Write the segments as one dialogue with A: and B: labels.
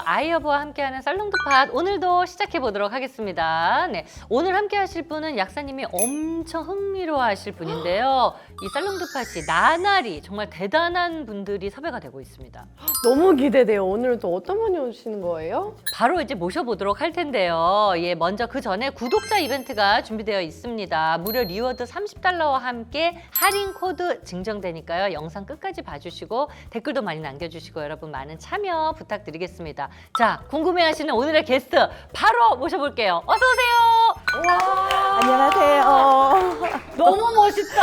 A: 아이여부와 함께하는 살롱드팟 오늘도 시작해 보도록 하겠습니다. 네, 오늘 함께하실 분은 약사님이 엄청 흥미로워하실 분인데요. 이 살롱드팟이 나날이 정말 대단한 분들이 섭외가 되고 있습니다.
B: 너무 기대돼요. 오늘은 또 어떤 분이 오시는 거예요?
A: 바로 이제 모셔보도록 할 텐데요. 예, 먼저 그 전에 구독자 이벤트가 준비되어 있습니다. 무려 리워드 $30와 함께 할인 코드 증정되니까요. 영상 끝까지 봐주시고 댓글도 많이 남겨주시고 여러분 많은 참여 부탁드리겠습니다. 자, 궁금해하시는 오늘의 게스트 바로 모셔볼게요. 어서 오세요.
B: 와,
C: 안녕하세요.
A: 너무 멋있다.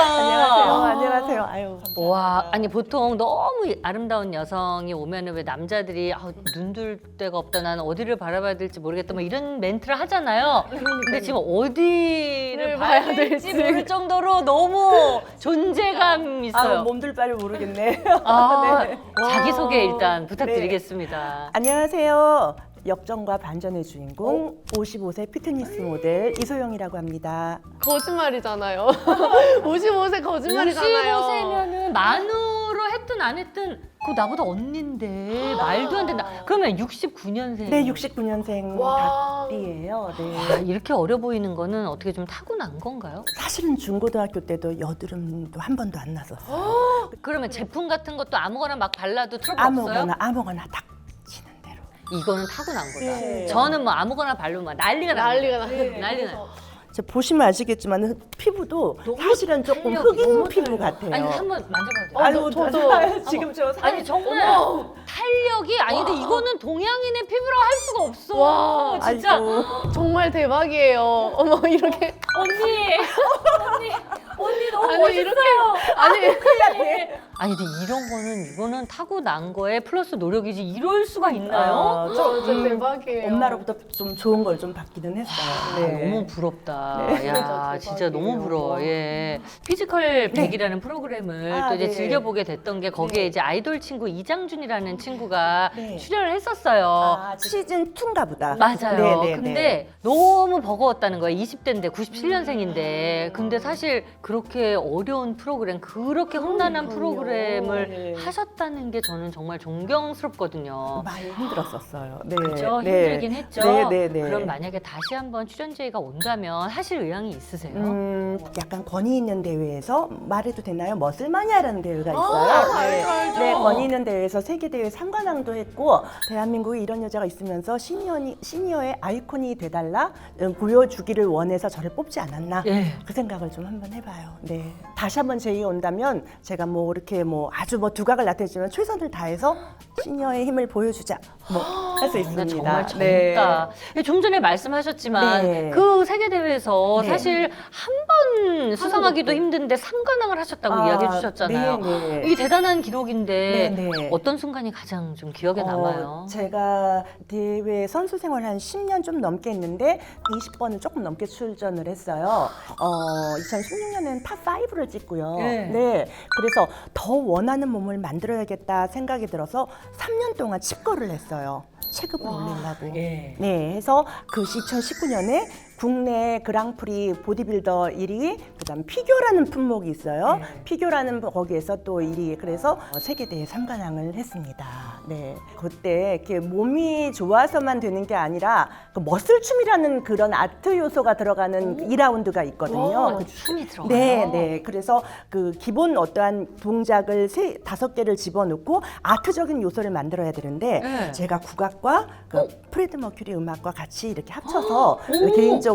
C: 안녕하세요. 아유, 감사합니다.
A: 와, 아니 보통 너무 아름다운 여성이 오면은 왜 남자들이 눈둘 데가 없다, 나는 어디를 바라봐야 될지 모르겠다, 뭐 이런 멘트를 하잖아요. 근데 지금 어디를 봐야 될지 모를 정도로 너무 존재감 있어요.
C: 몸둘 바를 모르겠네.
A: 아,
C: 네.
A: 자기소개 일단 부탁드리겠습니다.
C: 안녕하세요. 역전과 반전의 주인공 55세 피트니스 모델 이소영이라고 합니다.
B: 거짓말이잖아요. 55세 거짓말이잖아요.
A: 55세면은 만으로 했든 안 했든 그거 나보다 언니인데 말도 안 된다. 그러면 69년생.
C: 네, 69년생
B: 와.
C: 닭띠예요. 네.
A: 아, 이렇게 어려 보이는 거는 어떻게 좀 타고난 건가요?
C: 사실은 중고등학교 때도 여드름도 한 번도 안 났었어요.
A: 그러면 제품 같은 것도 아무거나 막 발라도 트러블 없어요?
C: 아무거나 딱 치는 대로.
A: 이거는 타고난 거다.
C: 네.
A: 저는 뭐 아무거나 바르면 난리가
B: 난리가
A: 납니다.
B: 나.
A: 난리가 나.
C: 보시면 아시겠지만 피부도 사실은 조금
A: 탄력이
C: 흑인
A: 너무
C: 피부
A: 달라.
C: 같아요.
A: 아니 한번 만져봐도 돼요?
C: 아유,
B: 저도.
C: 지금 저
A: 아니 정말 탄력이 아닌데 이거는 동양인의 피부라고 할 수가 없어.
B: 와,
A: 진짜.
C: 아이고.
B: 정말 대박이에요. 어머, 이렇게.
A: 언니 너무
B: 아니,
A: 멋있어요.
B: 이렇게. 아니,
A: 아니 근데 이런 거는 이거는 타고난 거에 플러스 노력이지 이럴 수가 있나요?
B: 진짜 대박이에요.
C: 엄마로부터 좀 좋은 걸 좀 받기는 했어요.
A: 아, 너무 부럽다.
C: 네.
A: 야, 진짜 너무 부러워. 예. 피지컬 100이라는 프로그램을
C: 아,
A: 또 이제
C: 네.
A: 즐겨보게 됐던 게 거기에
C: 네.
A: 이제 아이돌 친구 이장준이라는 친구가
C: 네.
A: 출연을 했었어요.
C: 아, 시즌 2인가 보다.
A: 맞아요.
C: 네, 네,
A: 근데
C: 네.
A: 너무 버거웠다는 거예요. 20대인데 97년생인데. 근데 사실 그렇게 어려운 프로그램, 그렇게 험난한
C: 그러니까요.
A: 프로그램을
C: 네.
A: 하셨다는 게 저는 정말 존경스럽거든요.
C: 많이 힘들었었어요. 네.
A: 그렇죠.
C: 네.
A: 힘들긴 했죠.
C: 네, 네, 네.
A: 그럼 만약에 다시 한번 출연 기회가 온다면 하실 의향이 있으세요?
C: 약간 권위 있는 대회에서 말해도 되나요? 머슬마니아라는 대회가 있어요.
B: 알죠, 알죠.
C: 네, 권위 있는 대회에서 세계 대회 3관왕도 했고 대한민국에 이런 여자가 있으면서 시니어의 아이콘이 돼달라 보여주기를 원해서 저를 뽑지 않았나
A: 예.
C: 그 생각을 좀 한번 해봐요. 네, 다시 한번 제의가 온다면 제가 뭐 이렇게 뭐 아주 뭐 두각을 나타내지만 최선을 다해서 시니어의 힘을 보여주자 뭐 할 수 있습니다.
A: 정말
C: 네.
A: 젊다. 좀 전에 말씀하셨지만
C: 네.
A: 그 세계 대회에서
C: 네.
A: 사실 한 번 수상하기도
C: 것도.
A: 힘든데 3관왕을 하셨다고
C: 아,
A: 이야기해 주셨잖아요.
C: 네, 네.
A: 이게 대단한 기록인데
C: 네, 네.
A: 어떤 순간이 가장 좀 기억에 남아요?
C: 제가 대회 선수 생활 한 10년 좀 넘게 했는데 20번을 조금 넘게 출전을 했어요. 2016년에는 탑5를 찍고요.
A: 네.
C: 그래서 더 원하는 몸을 만들어야겠다 생각이 들어서 3년 동안 칩거를 했어요. 체급을 올리려고.
A: 예.
C: 네, 해서 그 2019년에 국내 그랑프리 보디빌더 1위, 그다음 피겨라는 품목이 있어요.
A: 네.
C: 피겨라는 거기에서 또 1위. 그래서 세계대회 3관왕을 했습니다. 네, 그때 이렇게 몸이 좋아서만 되는 게 아니라 그 머슬춤이라는 그런 아트 요소가 들어가는 2라운드가 있거든요.
A: 그 춤이 들어가요.
C: 네, 네. 그래서 그 기본 어떠한 동작을 5개를 집어넣고 아트적인 요소를 만들어야 되는데
A: 네.
C: 제가 국악과 그 프레드 머큐리 음악과 같이 이렇게 합쳐서 개인적으로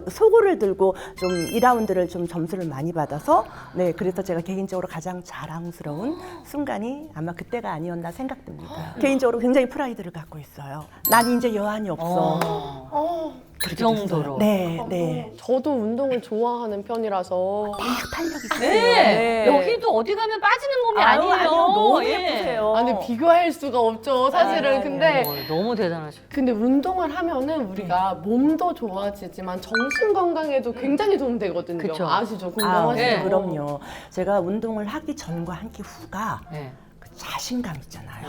C: 소고를 들고 좀 2라운드를 좀 점수를 많이 받아서 네, 그래서 제가 개인적으로 가장 자랑스러운 순간이 아마 그때가 아니었나 생각됩니다. 개인적으로 굉장히 프라이드를 갖고 있어요. 난 이제 여한이 없어.
A: 그 정도로.
C: 네, 네.
B: 저도 운동을 좋아하는 편이라서.
C: 탄력 있어요.
A: 네. 여기도 어디 가면 빠지는 몸이 아니에요.
C: 너무
A: 예.
C: 예쁘세요.
B: 아니, 비교할 수가 없죠, 사실은. 근데
A: 너무 대단하셔.
B: 근데 운동을 하면은 우리가 몸도 좋아지지만 정신 건강에도 굉장히 도움되거든요.
A: 그쵸.
B: 아시죠?
C: 아,
B: 공감하시죠?
A: 네.
C: 그럼요. 제가 운동을 하기 전과 하기 후가
A: 네.
C: 그 자신감 있잖아요.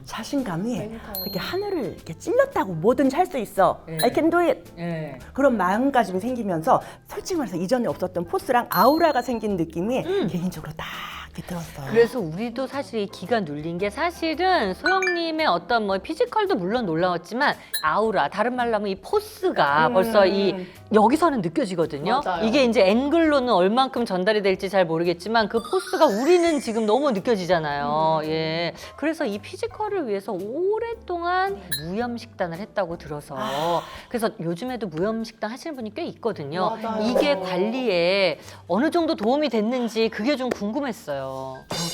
C: 자신감이
B: 멘탈.
C: 이렇게 하늘을 이렇게 찔렀다고 뭐든지 할 수 있어.
A: 네.
C: I can do it.
A: 예.
C: 그런 마음가짐이 생기면서 솔직히 말해서 이전에 없었던 포스랑 아우라가 생긴 느낌이 개인적으로 딱 그렇게 들었어요.
A: 그래서 우리도 사실 이 기가 눌린 게 사실은 소영님의 어떤 뭐 피지컬도 물론 놀라웠지만 아우라, 다른 말로 하면 이 포스가 벌써 이 여기서는 느껴지거든요.
B: 맞아요.
A: 이게 이제 앵글로는 얼만큼 전달이 될지 잘 모르겠지만 그 포스가 우리는 지금 너무 느껴지잖아요. 예. 그래서 이 피지컬을 위해서 오랫동안 무염식단을 했다고 들어서 그래서 요즘에도 무염식단 하시는 분이 꽤 있거든요.
B: 맞아요.
A: 이게 관리에 어느 정도 도움이 됐는지 그게 좀 궁금했어요.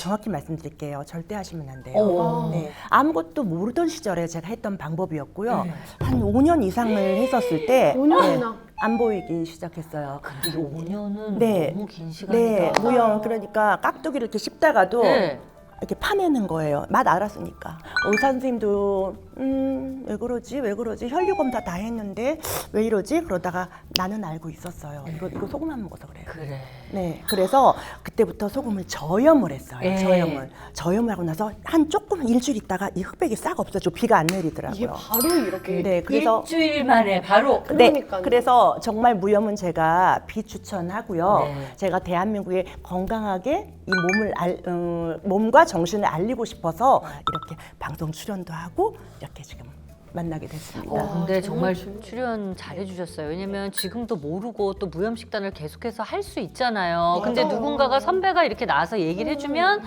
C: 정확히 말씀드릴게요. 절대 하시면 안 돼요.
A: 오.
C: 네. 아무것도 모르던 시절에 제가 했던 방법이었고요. 한 5년 이상을 했었을 때
B: 5년이나.
C: 안 보이기 시작했어요.
A: 근데 5년은
C: 네.
A: 너무 긴 시간이다.
C: 네, 무염. 그러니까 깍두기를 이렇게 씹다가도
A: 네.
C: 이렇게 파내는 거예요. 맛 알았으니까. 의사 선생님도 왜 그러지? 혈류검 다 했는데 왜 이러지? 그러다가 나는 알고 있었어요. 이거 소금만 먹어서 그래요.
A: 그래.
C: 네, 그래서 그때부터 소금을 저염을 했어요.
A: 예.
C: 저염을 하고 나서 한 조금 일주일 있다가 이 흑백이 싹 없어져. 비가 안
B: 이게
C: 내리더라고요.
B: 바로 이렇게.
C: 네, 그래서
A: 일주일 만에 바로.
C: 네,
B: 그러니까요.
C: 그래서 정말 무염은 제가 비추천하고요.
A: 네.
C: 제가 대한민국에 건강하게 이 몸과 정신을 알리고 싶어서 이렇게 방송 출연도 하고 이렇게 지금 만나게 됐습니다.
A: 근데 정말
B: 정말
A: 출연 잘해주셨어요. 왜냐면 지금도 모르고 또 무염식단을 계속해서 할 수 있잖아요. 근데
B: 맞아요.
A: 누군가가 선배가 이렇게 나와서 얘기를 해주면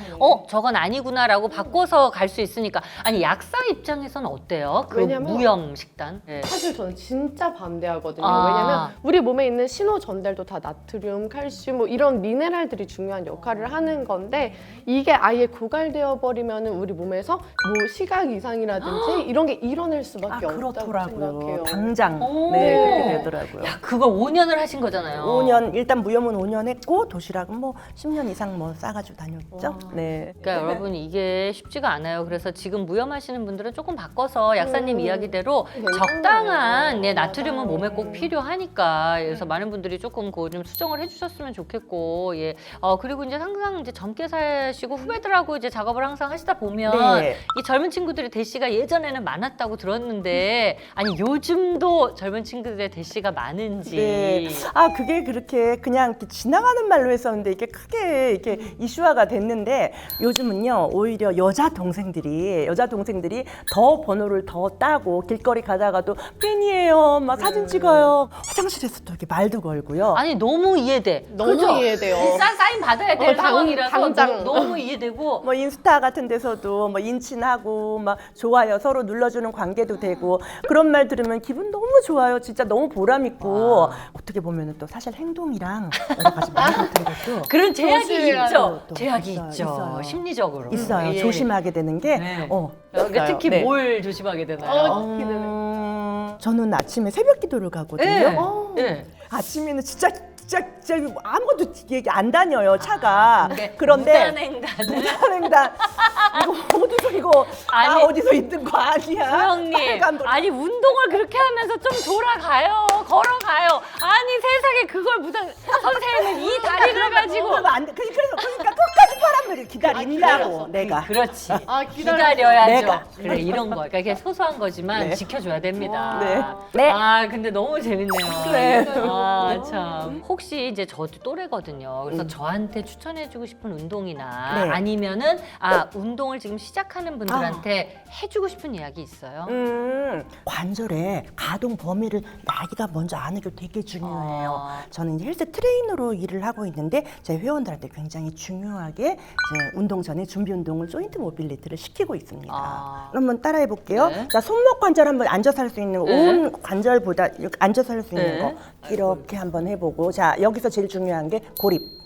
A: 저건 아니구나라고 바꿔서 갈 수 있으니까. 아니 약사 입장에서는 어때요? 그
B: 왜냐면
A: 무염식단. 네.
B: 사실 저는 진짜 반대하거든요.
A: 아.
B: 왜냐면 우리 몸에 있는 신호 전달도 다 나트륨, 칼슘 뭐 이런 미네랄들이 중요한 역할을 하는 건데 이게 아예 고갈되어 버리면 우리 몸에서 뭐 시각 이상이라든지 이런 게 일어날 수밖에 없다고
C: 그렇더라고요.
B: 생각해요.
C: 당장
A: 오.
C: 네, 그렇게 되더라고요.
A: 야, 그걸 5년을 하신 거잖아요.
C: 5년 일단 무염은 5년 했고 도시락은 뭐 10년 이상 뭐 싸가지고 다녔죠. 네.
A: 그러니까 여러분 이게 쉽지가 않아요. 그래서 지금 무염하시는 분들은 조금 바꿔서 약사님 이야기대로 적당한 네, 나트륨은 몸에 꼭 필요하니까 그래서 많은 분들이 조금 그거 좀 수정을 해주셨으면 좋겠고 예. 그리고 이제 항상 이제 젊게 사시고 후배들하고 이제 작업을 항상 하시다 보면
C: 네.
A: 이 젊은 친구들의 대시가 예전에는 많았다고 들었는데 아니 요즘도 젊은 친구들의 대시가 많은지.
C: 네. 아, 그게 그렇게 그냥 이렇게 지나가는 말로 했었는데 이게 크게 이렇게 이슈화가 됐는데 요즘은요, 오히려 여자 동생들이 더 번호를 더 따고 길거리 가다가도 팬이에요. 막 사진 찍어요. 화장실에서도 이렇게 말도 걸고요.
A: 아니 너무 이해돼.
B: 너무
A: 그죠?
B: 이해돼요.
A: 비싼 사인 받아야 될 상황이라서
B: 당장.
A: 너무 이해되고.
C: 뭐 인스타 같은 데서도 뭐 인친하고 막 좋아요 서로 눌러주는 관계도 되고 그런 말 들으면 기분 너무 좋아요. 진짜 너무 보람 있고 어떻게 보면은 또 사실 행동이랑 여러 가지 많이 같은 것도
A: 그런 제약이
B: 조심해야
A: 있죠.
C: 돼요, 또.
A: 제약이
C: 있어요,
A: 있죠.
C: 있어요.
A: 심리적으로.
C: 있어요.
A: 예.
C: 조심하게 되는 게
A: 네.
C: 있어요.
A: 특히
C: 네.
A: 뭘 조심하게 되나요?
B: 기대돼.
C: 저는 아침에 새벽 기도를 가거든요.
A: 네.
B: 어.
A: 네.
C: 아침에는 진짜 아무것도 얘기 안 다녀요, 차가.
A: 근데
C: 그런데
A: 무단횡단은
C: 무단횡단 이거 어디서 이거
A: 아니,
C: 나 어디서 있던 거 아니야?
A: 소영님,
C: 빨간 불.
A: 아니 운동을 그렇게 하면서 좀 돌아가요, 걸어가요. 아니 세상에 그걸 선생님은 이 다리를 가지고.
C: 그러면 안 돼. 그러니까 끝까지 사람들이 기다린다고 내가.
A: 그렇지.
B: 아,
A: 기다려야죠.
C: 내가.
A: 그래 이런 거. 그러니까 이게 소소한 거지만
C: 네.
A: 지켜줘야 됩니다.
C: 네. 네.
A: 아 근데 너무 재밌네요.
C: 그래.
A: 아 참. 혹시 이제 저도 또래거든요. 그래서 저한테 추천해주고 싶은 운동이나
C: 네.
A: 아니면은 운동을 지금 시작하는 분들한테 해주고 싶은 이야기 있어요?
C: 관절의 가동 범위를 나이가 먼저 아는 게 되게 중요해요.
A: 아.
C: 저는 이제 헬스 트레이너로 일을 하고 있는데 제 회원들한테 굉장히 중요하게 이제 운동 전에 준비 운동을 조인트 모빌리티를 시키고 있습니다.
A: 아.
C: 한번 따라해 볼게요.
A: 네.
C: 자, 손목 관절 한번 앉아서 할 수 있는
A: 네.
C: 온 관절보다 이렇게 앉아서 할 수 있는
A: 네.
C: 거 이렇게 한번 해보고 자, 여기서 제일 중요한 게 고립.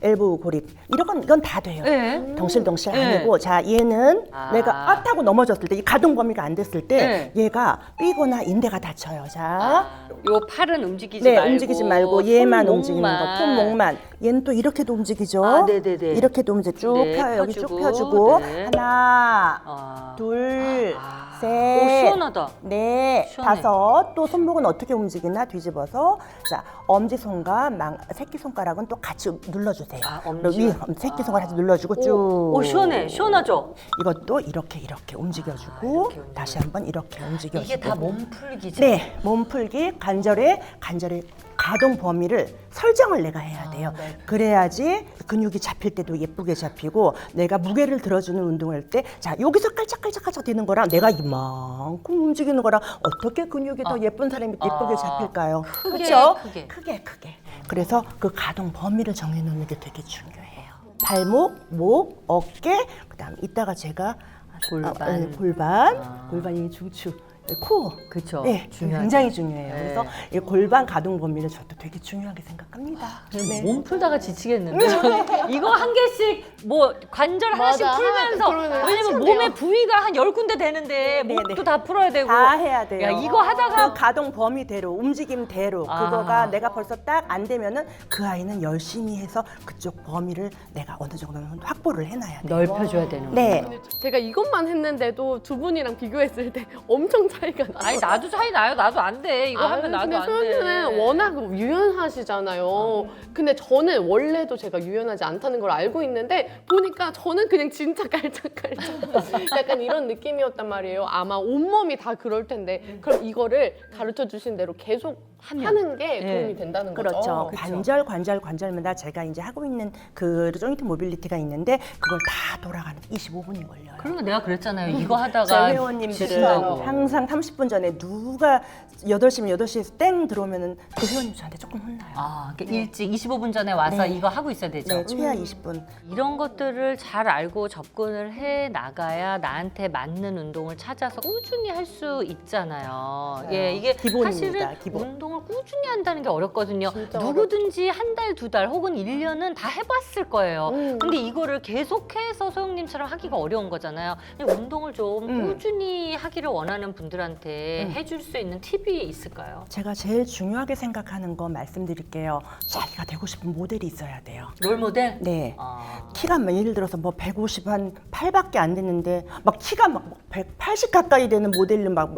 C: 엘보 고립 이건 다 돼요.
A: 네.
C: 덩실덩실
A: 네.
C: 아니고 자 얘는
A: 아.
C: 내가 하고 넘어졌을 때 이 가동 범위가 안 됐을 때 얘가 삐거나 인대가 다쳐요. 자,
A: 요 팔은 움직이지
C: 네
A: 말고
C: 움직이지 말고 얘만
A: 손목만.
C: 움직이는 거, 손목만. 얘는 또 이렇게도 움직이죠.
A: 아, 네네네.
C: 이렇게도 움직여 쭉
A: 네,
C: 펴요. 여기 쭉
A: 펴주고.
C: 펴주고
A: 네.
C: 하나,
A: 아.
C: 둘,
A: 아. 오
C: 셋.
A: 시원하다.
C: 네,
A: 시원해.
C: 5. 또 손목은 어떻게 움직이나 뒤집어서 자 엄지손과 새끼손가락은 또 같이 눌러주세요.
A: 아,
C: 그리고
A: 엄지.
C: 위 새끼손가락 같이 눌러주고 쭉.
A: 오 시원해. 시원하죠?
C: 이것도 이렇게 움직여주고
A: 이렇게
C: 다시 한번 이렇게 움직여주고.
A: 이게 다 몸풀기죠?
C: 네, 몸풀기 관절에 가동 범위를 설정을 내가 해야 돼요.
A: 네.
C: 그래야지 근육이 잡힐 때도 예쁘게 잡히고 내가 무게를 들어주는 운동할 때 자 여기서 깔짝깔짝깔짝 되는 거랑 내가 이만큼 움직이는 거랑 어떻게 근육이 더 예쁜 사람이 예쁘게 잡힐까요?
A: 크게,
C: 그렇죠?
A: 크게.
C: 크게. 그래서 그 가동 범위를 정해놓는 게 되게 중요해요. 발목, 목, 어깨, 그다음 이따가 제가 골반이 중추, 코.
A: 그쵸.
C: 네,
A: 중요하죠.
C: 굉장히 중요해요.
A: 네.
C: 그래서 이 골반 가동 범위를 저도 되게 중요하게 생각합니다. 네.
A: 몸 풀다가 지치겠는데 이거 한 개씩 뭐 관절 하나씩
B: 맞아,
A: 풀면서
B: 그러면
A: 왜냐면
B: 하시면
A: 몸의
B: 돼요.
A: 부위가 한 10군데 되는데
C: 네,
A: 목도
C: 네.
A: 다 풀어야 되고
C: 다 해야 돼요.
A: 야 이거 하다가
C: 그 가동 범위대로 움직임대로
A: 아.
C: 그거가 내가 벌써 딱 안 되면은 그 아이는 열심히 해서 그쪽 범위를 내가 어느 정도는 확보를 해놔야 돼요.
A: 넓혀줘야 되는 거예요.
C: 네.
B: 제가 이것만 했는데도 두 분이랑 비교했을 때 엄청 차이가 나요.
A: 아니 나도 차이 나요. 나도 안 돼. 이거 하면 나도
B: 근데
A: 안
B: 소연이는
A: 돼.
B: 워낙 유연하시잖아요. 근데 저는 원래도 제가 유연하지 않다는 걸 알고 있는데 보니까 저는 그냥 진짜 깔짝깔짝 약간 이런 느낌이었단 말이에요. 아마 온몸이 다 그럴 텐데 그럼 이거를 가르쳐 주신 대로 계속 하는 게
A: 네.
B: 도움이 된다는 거죠.
C: 그렇죠. 관절마다 제가 이제 하고 있는 그 조인트 모빌리티가 있는데 그걸 다 돌아가는 25분이 걸려요.
A: 그러니까 내가 그랬잖아요. 이거
C: 저희
A: 하다가
C: 회원님들은
A: 지친다고.
C: 항상 30분 전에 누가 8시면 8시에서 땡 들어오면은 그 회원님 저한테 조금 혼나요.
A: 아, 그러니까 일찍 25분 전에 와서
C: 네.
A: 이거 하고 있어야 되죠.
C: 네, 최하 20분.
A: 이런 것들을 잘 알고 접근을 해 나가야 나한테 맞는 운동을 찾아서 꾸준히 할 수 있잖아요. 예, 이게
C: 기본입니다,
A: 사실은
C: 기본.
A: 운동을 꾸준히 한다는 게 어렵거든요.
B: 진짜
A: 누구든지 한 달, 두 달 혹은 1년은 다 해봤을 거예요.
B: 음.
A: 근데 이거를 계속해서 소영님처럼 하기가 어려운 거잖아요. 근데 운동을 좀 꾸준히 하기를 원하는 분들한테 해줄 수 있는 팁이 있을까요?
C: 제가 제일 중요하게 생각하는 거 말씀드릴게요. 자기가 되고 싶은 모델이 있어야 돼요.
A: 롤모델?
C: 네.
A: 아,
C: 키가 뭐 예를 들어서 뭐 150 한 8밖에 안 됐는데 막 키가 막 180 가까이 되는 모델은 막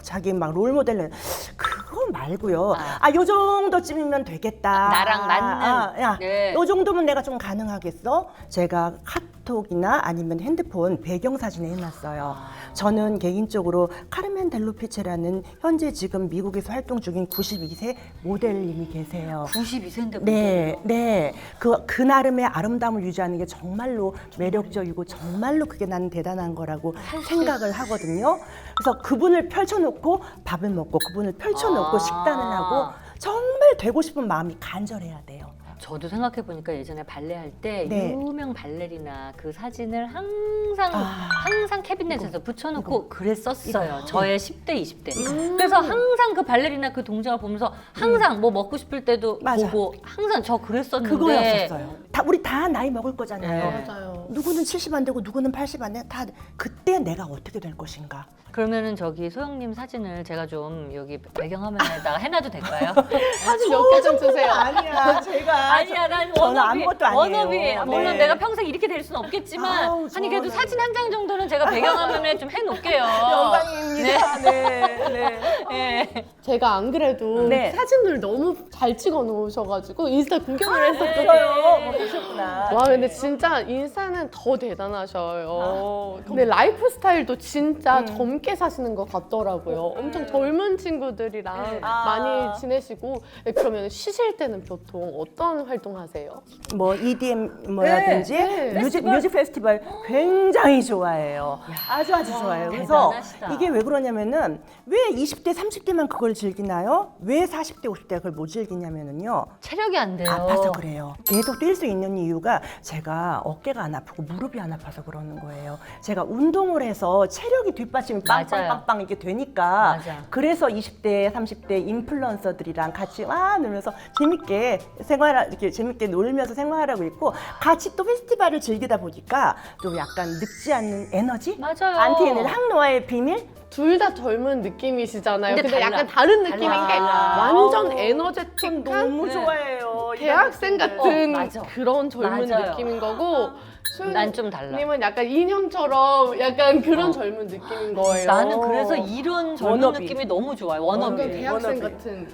C: 자기 막 롤 모델은 그거 말고요. 요 정도쯤이면 되겠다.
A: 나랑 맞는.
C: 야,
A: 네.
C: 요 정도면 내가 좀 가능하겠어. 제가 카톡이나 아니면 핸드폰 배경 사진에 해놨어요. 저는 개인적으로 카르멘 델로피체라는 현재 지금 미국에서 활동 중인 92세 모델님이 계세요.
A: 92세인데
C: 네. 그 나름의 아름다움을 유지하는 게 정말로 매력적이고 정말로 그게 나는 대단한 거라고 생각을 하거든요. 그래서 그분을 펼쳐놓고 밥을 먹고 그분을 펼쳐놓고 식단을 하고 정말 되고 싶은 마음이 간절해야 돼요.
A: 저도 생각해 보니까 예전에 발레 할 때
C: 네.
A: 유명 발레리나 그 사진을 항상 캐비넷에서 붙여놓고 그랬었어요. 저의 10대, 20대. 그래서 항상 그 발레리나 그 동작을 보면서 항상 뭐 먹고 싶을 때도
C: 맞아.
A: 보고 항상 저 그랬었는데
C: 그거였었어요. 우리 다 나이 먹을 거잖아요.
A: 네.
B: 맞아요.
C: 누구는 70 안 되고 누구는 80 안 돼. 다 그때 내가 어떻게 될 것인가.
A: 그러면은 저기 소영님 사진을 제가 좀 여기 배경화면에다가 해놔도 될까요?
B: 사진 몇 개 좀 주세요.
C: 아니야, 제가
A: 아니야, 난
C: 저는
A: 워너비.
C: 아무것도 아니에요.
A: 워너비. 물론
C: 네.
A: 내가 평생 이렇게 될 수는 없겠지만
C: 아우,
A: 아니 그래도
C: 저는-
A: 사진 한 장 정도는 제가 배경화면에 좀 해놓을게요.
C: 영광입니다. 네.
A: 네.
B: 제가 안 그래도
C: 네.
B: 사진을 너무 잘 찍어 놓으셔가지고 인스타 구경을 했었거든요.
C: 뭐 보셨구나.
B: 와 근데 진짜 인싸는 더 대단하셔요. 근데 라이프 스타일도 진짜 젊게 사시는 것 같더라고요. 엄청 젊은 친구들이랑 많이 지내시고 그러면 쉬실 때는 보통 어떤 활동하세요?
C: 뭐 EDM 뭐라든지
B: 네.
C: 뮤직 페스티벌 굉장히 좋아해요. 아주 좋아해요. 그래서
A: 대단하시다.
C: 이게 왜 그러냐면은 왜 20대 30대만 그걸 즐기나요? 왜 40대 50대가 그걸 못 즐기냐면은요.
A: 체력이 안 돼요.
C: 아파서 그래요. 계속 뛸 수 있는 이유가 제가 어깨가 안 아프고 무릎이 안 아파서 그러는 거예요. 제가 운동을 해서 체력이 뒷받침이
A: 맞아요.
C: 빵빵빵빵 이게 되니까
A: 맞아.
C: 그래서 20대, 30대 인플루언서들이랑 같이 놀면서 재밌게 이렇게 재밌게 놀면서 생활하고 있고 같이 또 페스티벌을 즐기다 보니까 좀 약간 늙지 않는 에너지?
A: 맞아요.
C: 안티에너지 항노화의 비밀?
B: 둘 다 젊은 느낌이시잖아요.
A: 근데
B: 근데
A: 달라.
B: 약간 다른 느낌인 게
C: 달라.
B: 완전
C: 아우,
B: 에너제틱한
C: 너무
A: 네.
C: 좋아해요.
B: 대학생 같은
A: 맞아.
B: 그런 젊은
A: 맞아요.
B: 느낌인 거고
A: 난 좀 달라.
B: 님은 약간 인형처럼 약간 그런 젊은 느낌인 거예요.
A: 나는 그래서 이런 젊은
C: 워너비.
A: 느낌이 너무 좋아요.
B: 완전
A: 워너비.
B: 대학생
C: 워너비.
B: 같은.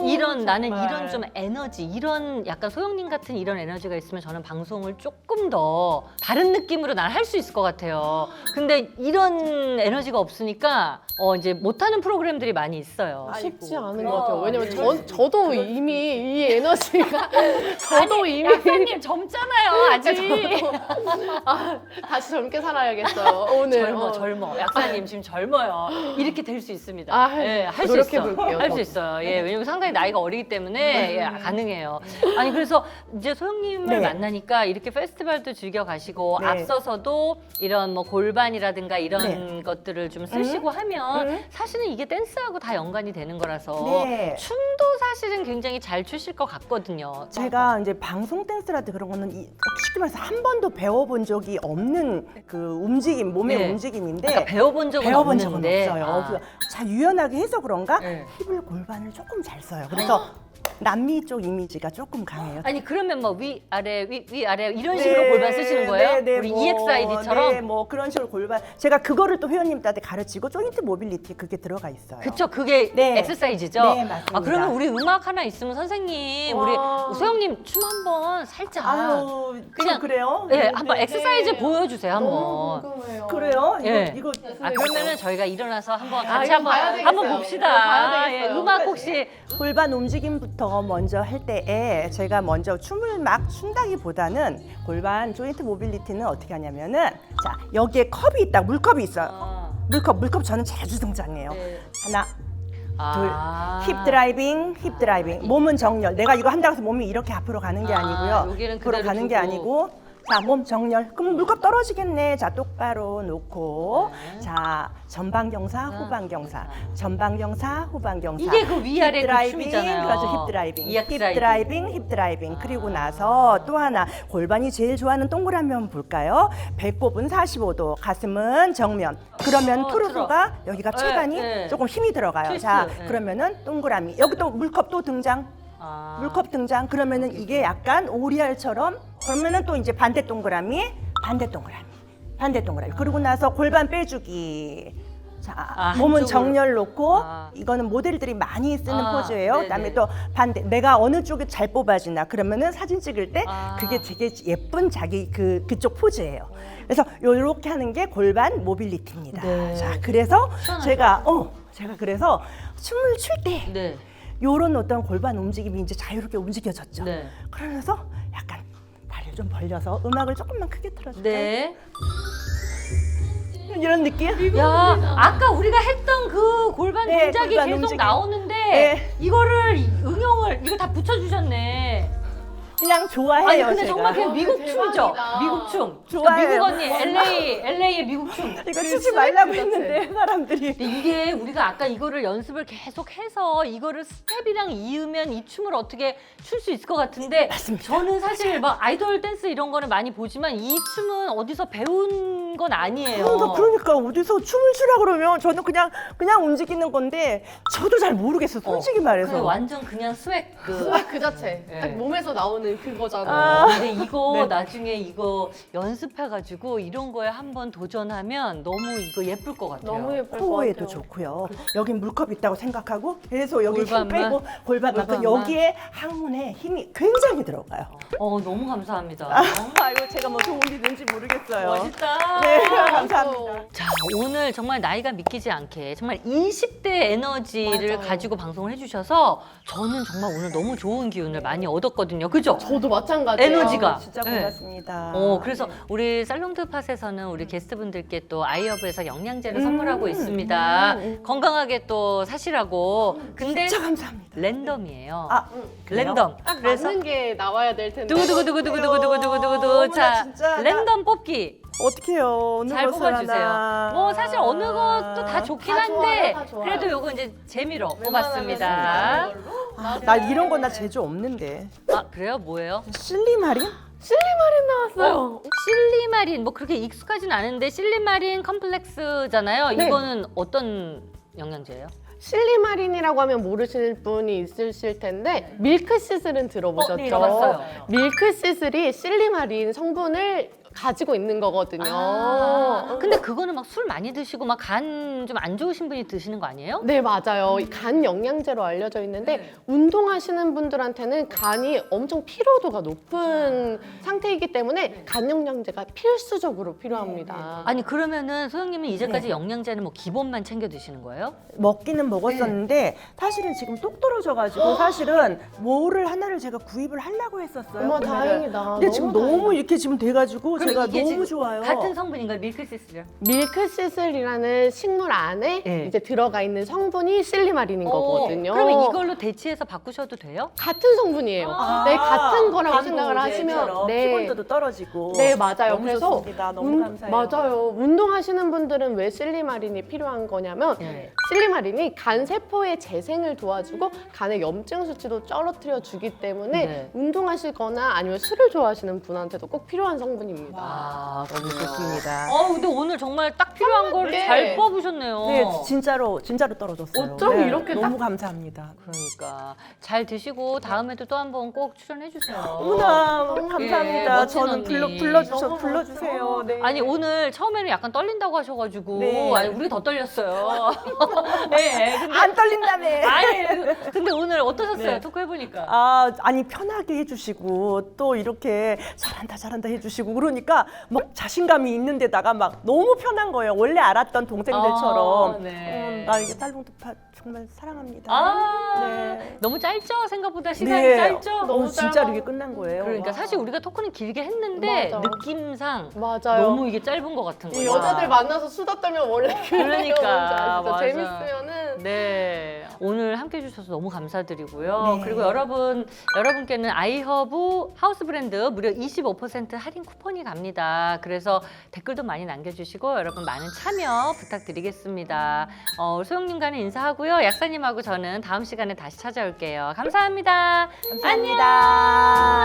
A: 이런 나는
C: 정말.
A: 이런 좀 에너지, 이런 약간 소영님 같은 이런 에너지가 있으면 저는 방송을 조금 더 다른 느낌으로 난 할 수 있을 것 같아요. 근데 이런 에너지가 없으니까 이제 못하는 프로그램들이 많이 있어요.
B: 쉽지 않은 것 같아요. 왜냐면 저도 이미 이 에너지가 저도 이미
A: 약사님 젊잖아요, 아직.
B: 다시 젊게 살아야겠어요. 오늘
A: 젊어. 약사님 지금 젊어요. 이렇게 될 수 있습니다. 할 수
B: 노력해
A: 있어.
B: 볼게요.
A: 할 수 있어요. 예, 왜냐면 상당히 나이가 어리기 때문에 가능해요. 아니 그래서 이제 소영님을
C: 네.
A: 만나니까 이렇게 페스티벌도 즐겨 가시고
C: 네.
A: 앞서서도 이런 뭐 골반이라든가 이런
C: 네.
A: 것들을 좀 쓰시고 하면 사실은 이게 댄스하고 다 연관이 되는 거라서
C: 네.
A: 춤도 사실은 굉장히 잘 추실 것 같거든요.
C: 제가 이제 방송 댄스라든 그런 거는 쉽게 말해서 한 번도 배워본 적이 없는 그 움직임, 몸의
A: 네.
C: 움직임인데
A: 그러니까 배워본 적은
C: 배워본 적은
A: 없는데
C: 없어요.
A: 아.
C: 그래서 잘 유연하게 해서 그런가
A: 네.
C: 힙을 골반을 조금 잘 써요. 그래서 남미 쪽 이미지가 조금 강해요.
A: 아니 그러면 뭐 위아래 위아래 이런 식으로 골반 쓰시는 거예요? 우리 EXID처럼?
C: 네, 뭐 그런 식으로 골반. 제가 그거를 또 회원님들한테 가르치고 조인트 모빌리티 그게 들어가 있어요.
A: 그쵸, 그게
C: 네.
A: 엑서사이즈죠?
C: 네, 맞습니다.
A: 아, 그러면 우리 음악 하나 있으면 선생님, 우리 소영님 춤 한번 살짝.
C: 아유,
A: 그냥
C: 그래요?
A: 네, 한번 엑서사이즈 보여주세요,
B: 너무
A: 한번.
B: 궁금해요.
C: 그래요?
A: 예.
C: 이거
A: 아, 그러면은 저희가 일어나서 한번 같이
B: 이거 봐야 되겠어요.
A: 한번
B: 이거
A: 봅시다.
B: 봐야
A: 예,
B: 되겠어요.
A: 음악 혹시.
C: 골반 움직임부터 먼저 할 때에 제가 먼저 춤을 막 춘다기보다는 골반 조인트 모빌리티는 어떻게 하냐면은 자 여기에 컵이 있다 물컵이 있어요. 물컵 저는 자주 등장해요.
A: 네.
C: 하나
A: 아.
C: 힙 드라이빙 몸은 정렬. 내가 이거 한다고 해서 몸이 이렇게 앞으로 가는 게
A: 아,
C: 아니고요.
A: 여기는
C: 앞으로
A: 그대로
C: 가는 게
A: 두고.
C: 아니고 자, 몸 정렬. 그럼 물컵 떨어지겠네. 자, 똑바로 놓고
A: 네.
C: 자, 전방경사, 후방경사. 전방경사, 후방경사.
A: 이게 그 위아래 그
C: 힙
A: 춤이잖아요.
C: 그렇죠. 힙 드라이빙.
A: EXID.
C: 힙 드라이빙. 그리고 나서 또 하나 골반이 제일 좋아하는 동그라미 한번 볼까요? 배꼽은 45도, 가슴은 정면. 그러면 투르스가 여기가
A: 네,
C: 체간이
A: 네.
C: 조금 힘이 들어가요.
A: 트위스트,
C: 자,
A: 네.
C: 그러면은 동그라미. 여기 또 물컵 또 등장.
A: 아.
C: 물컵 등장. 그러면은 이게 약간 오리알처럼 그러면은 또 이제 반대 동그라미. 그리고 나서 골반 빼주기. 자,
A: 아,
C: 몸은
A: 한쪽으로.
C: 정렬 놓고
A: 아.
C: 이거는 모델들이 많이 쓰는
A: 아,
C: 포즈예요.
A: 네네.
C: 그다음에 또 반대 내가 어느 쪽이 잘 뽑아지나 그러면은 사진 찍을 때
A: 아.
C: 그게 되게 예쁜 자기 그쪽 포즈예요. 그래서 요렇게 하는 게 골반 모빌리티입니다.
A: 네.
C: 자, 그래서
A: 시원하죠?
C: 제가 그래서 춤을 출때
A: 네.
C: 요런 어떤 골반 움직임이 이제 자유롭게 움직여졌죠.
A: 네.
C: 그러면서 약간 다리를 좀 벌려서 음악을 조금만 크게 틀어줄까요?
A: 네.
C: 이런 느낌?
A: 야, 아까 우리가 했던 그 골반
C: 네,
A: 동작이
C: 골반
A: 계속
C: 움직임.
A: 나오는데
C: 네.
A: 이거를 응용을 이거 다 붙여주셨네.
C: 그냥 좋아해요.
A: 아니 근데
C: 제가.
A: 정말 그냥 미국
B: 대박이다.
A: 춤이죠. 미국 춤.
C: 좋아해요.
A: 미국 언니 LA의 미국 춤.
C: 이거 추지 말라고
B: 스냅
C: 했는데 사람들이
A: 근데 이게 우리가 아까 이거를 연습을 계속 해서 이거를 스텝이랑 이으면 이 춤을 어떻게 출 수 있을 것 같은데 저는 사실 막 아이돌 댄스 이런 거는 많이 보지만 이 춤은 어디서 배운 건 아니에요.
C: 그러니까 어디서 춤을 추라 그러면 저는 그냥 움직이는 건데 저도 잘 모르겠어 솔직히 말해서.
A: 그 완전 그냥 스웩
B: 그 자체.
A: 네.
B: 딱 몸에서 나오는 그거잖아요.
C: 아.
A: 근데 이거
C: 네.
A: 나중에 이거 연습해가지고 이런 거에 한번 도전하면 너무 이거 예쁠 것 같아요.
B: 너무 예쁠 것
C: 코어에도
B: 같아요.
C: 좋고요. 여긴 물컵 있다고 생각하고 계속 여기 힘
A: 골반만?
C: 빼고 골반만
A: 골반만?
C: 여기에 항문에 힘이 굉장히 들어가요.
A: 너무 감사합니다.
C: 아이고 제가 뭐 도움이 되는지 모르겠어요.
A: 멋있다.
C: 네, 감사합니다.
A: 자, 오늘 정말 나이가 믿기지 않게 정말 20대 에너지를
B: 맞아요.
A: 가지고 방송을 해주셔서 저는 정말 오늘 너무 좋은 기운을 많이 얻었거든요. 그죠?
B: 저도 마찬가지예요.
A: 에너지가.
C: 진짜
A: 네.
C: 고맙습니다.
A: 그래서 우리 살롱드 팟에서는 우리 게스트분들께 또 아이허브에서 영양제를 선물하고 있습니다. 건강하게 또 사시라고. 근데
C: 진짜 감사합니다.
A: 랜덤이에요.
C: 아, 그래요?
A: 랜덤.
B: 딱
A: 그래서
B: 맞는 게 나와야 될 텐데.
A: 두구두구두구두구두구두구두구.
C: 어머나,
A: 자,
C: 진짜 나-
A: 랜덤 뽑기.
C: 어떡해요. 어느
A: 잘
C: 것을
A: 뽑아주세요.
C: 하나.
A: 뭐 사실 어느 것도 다 좋긴
B: 다
A: 한데
B: 좋아요, 다 좋아요.
A: 그래도 요거 이제 재미로
B: 웬만하면
A: 뽑았습니다.
B: 재밌는 걸로.
C: 아, 나 이런 건 나 재주 없는데.
A: 아 그래요? 뭐예요?
C: 실리마린?
B: 실리마린 나왔어요.
A: 실리마린 뭐 그렇게 익숙하진 않은데 실리마린 컴플렉스잖아요.
B: 네.
A: 이거는 어떤 영양제예요?
B: 실리마린이라고 하면 모르실 분이 있으실 텐데 밀크 시슬은 들어보셨죠?
A: 네, 들어봤어요.
B: 밀크 시슬이 실리마린 성분을 가지고 있는 거거든요.
A: 근데 그거는 막 술 많이 드시고 막 간 좀 안 좋으신 분이 드시는 거 아니에요?
B: 네, 맞아요. 이간 영양제로 알려져 있는데 운동하시는 분들한테는 간이 엄청 피로도가 높은 상태이기 때문에 간 영양제가 필수적으로 필요합니다.
A: 아니 그러면은 소영님은 이제까지
C: 네.
A: 영양제는 뭐 기본만 챙겨 드시는 거예요?
C: 먹기는 먹었었는데 사실은 지금 똑 떨어져가지고 사실은 뭐를 하나를 제가 구입을 하려고 했었어요.
B: 어머,
C: 그러면은
B: 다행이다.
C: 근데 지금 너무 이렇게 지금 돼가지고
A: 그럼
C: 제가
A: 이게
C: 너무
A: 지금
C: 좋아요.
A: 같은 성분인가요? 밀크시슬이요?
B: 밀크시슬이라는 식물 안에
A: 네.
B: 이제 들어가 있는 성분이 실리마린인 거거든요.
A: 그러면 이걸로 대치해서 바꾸셔도 돼요?
B: 같은 성분이에요. 네, 같은 거라고 생각을 하시면
C: 피곤도도 떨어지고.
B: 네, 맞아요.
C: 너무
B: 그래서
C: 좋습니다. 너무 감사해요.
B: 맞아요. 운동하시는 분들은 왜 실리마린이 필요한 거냐면
A: 네.
B: 실리마린이 간 세포의 재생을 도와주고 간의 염증 수치도 떨어뜨려 주기 때문에
A: 네.
B: 운동하시거나 아니면 술을 좋아하시는 분한테도 꼭 필요한 성분입니다.
A: 아,
C: 너무 좋습니다.
A: 근데 오늘 정말 딱 필요한 걸
B: 네.
A: 잘 뽑으셨네요.
C: 네, 진짜로 떨어졌어요.
B: 어쩜
C: 네,
B: 이렇게
C: 너무 감사합니다.
A: 그러니까 잘 드시고 다음에도 또 한번 꼭 출연해 주세요.
C: 어머나 너무 감사합니다.
A: 멋진
C: 저는
A: 언니.
C: 불러주세요. 네.
A: 아니 오늘 처음에는 약간 떨린다고 하셔가지고
C: 네.
A: 아니 우리 더 떨렸어요. 네, 근데
C: 안 떨린다며.
A: 아니 근데 오늘 어떠셨어요?
C: 네.
A: 토크 해보니까.
C: 아니 편하게 해주시고 또 이렇게 잘한다 해주시고 그러니까 막 자신감이 있는 데다가 막 너무 편한 거예요. 원래 알았던 동생들처럼.
A: 네.
C: 나 이게 딸봉투파 정말 사랑합니다.
A: 네. 너무 짧죠? 생각보다 시간이
C: 네.
A: 짧죠?
B: 너무
C: 진짜로
B: 짧아.
C: 이게 끝난 거예요.
A: 그러니까
C: 와.
A: 사실 우리가 토크는 길게 했는데
B: 맞아.
A: 느낌상
B: 맞아요.
A: 너무 이게 짧은 것 같은
B: 이
A: 거예요.
B: 여자들 만나서 수다 떨면 원래
A: 그러니까,
B: 그러니까
A: 맞아.
B: 재밌으면은
A: 네. 오늘 함께 해주셔서 너무 감사드리고요.
C: 네.
A: 그리고 여러분께는 아이허브 하우스 브랜드 무려 25% 할인 쿠폰이 갑니다. 그래서 댓글도 많이 남겨주시고 여러분 많은 참여 부탁드리겠습니다. 소영님과는 인사하고요. 약사님하고 저는 다음 시간에 다시 찾아올게요. 감사합니다.
C: 감사합니다.